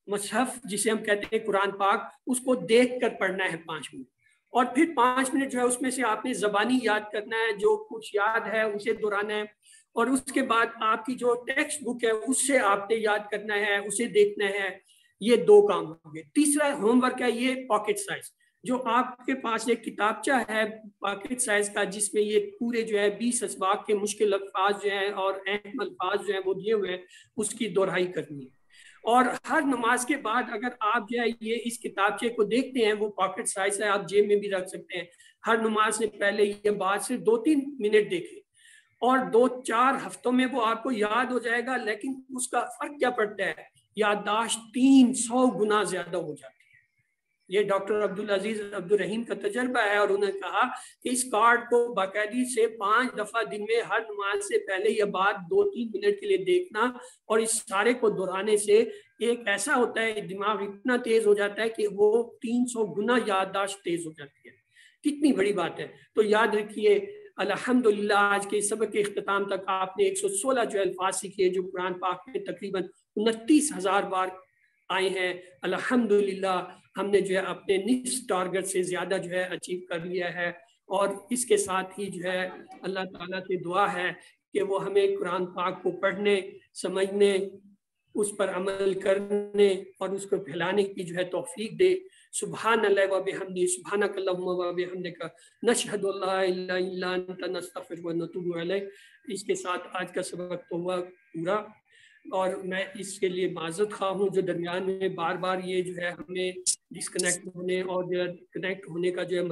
مصحف جسے ہم کہتے ہیں قرآن پاک، اس کو دیکھ کر پڑھنا ہے 5 منٹ، اور پھر 5 منٹ جو ہے اس میں سے آپ نے زبانی یاد کرنا ہے، جو کچھ یاد ہے اسے دہرانا ہے، اور اس کے بعد آپ کی جو ٹیکسٹ بک ہے اس سے آپ نے یاد کرنا ہے، اسے دیکھنا ہے. یہ 2 کام ہوں گے. تیسرا ہوم ورک ہے یہ پاکٹ سائز، جو آپ کے پاس ایک کتابچہ ہے پاکٹ سائز کا، جس میں یہ پورے جو ہے 20 اسباق کے مشکل الفاظ جو ہیں اور اہم الفاظ جو ہیں وہ دیے ہوئے ہیں، اس کی دہرائی کرنی ہے. اور ہر نماز کے بعد اگر آپ جو ہے یہ اس کتابچے کو دیکھتے ہیں، وہ پاکٹ سائز ہے، آپ جیب میں بھی رکھ سکتے ہیں. ہر نماز سے پہلے یہ بات سے 2-3 منٹ دیکھیں، اور 2-4 ہفتوں میں وہ آپ کو یاد ہو جائے گا. لیکن اس کا فرق کیا پڑتا ہے؟ یادداشت 300 گنا زیادہ ہو جاتی ہے. یہ ڈاکٹر عبدالعزیز عبدالرحیم کا تجربہ ہے، اور انہوں نے کہا کہ اس کارڈ کو باقاعدگی سے 5 دفعہ دن میں ہر نماز سے پہلے یہ بات 2-3 منٹ کے لیے دیکھنا، اور اس سارے کو دہرانے سے ایک ایسا ہوتا ہے دماغ اتنا تیز ہو جاتا ہے کہ وہ 300 گنا یادداشت تیز ہو جاتی ہے۔ کتنی بڑی بات ہے۔ تو یاد رکھیے الحمدللہ آج کے سبق کے اختتام تک آپ نے 116 جو الفاظ سیکھے جو قرآن پاک میں تقریباً 29,000 بار آئے ہیں۔ الحمدللہ ہم نے جو ہے اپنے نصف ٹارگٹ سے زیادہ جو ہے اچیو کر لیا ہے، اور اس کے ساتھ ہی جو ہے اللہ تعالیٰ سے دعا ہے کہ وہ ہمیں قرآن پاک کو پڑھنے، سمجھنے، اس پر عمل کرنے اور اس کو پھیلانے کی جو ہے توفیق دے۔ سبحان اللہ و بحمدہ، سبحانک اللہم و بحمدک، نشہد ان لا الہ الا انت، نستغفرک و نتوب الیک۔ اس کے ساتھ آج کا سبق تو ہوا پورا، اور میں اس کے لیے معذرت خواہ ہوں جو درمیان میں بار بار یہ جو ہے ہمیں ڈسکنیکٹ ہونے اور جو ہے کنیکٹ ہونے کا جو ہے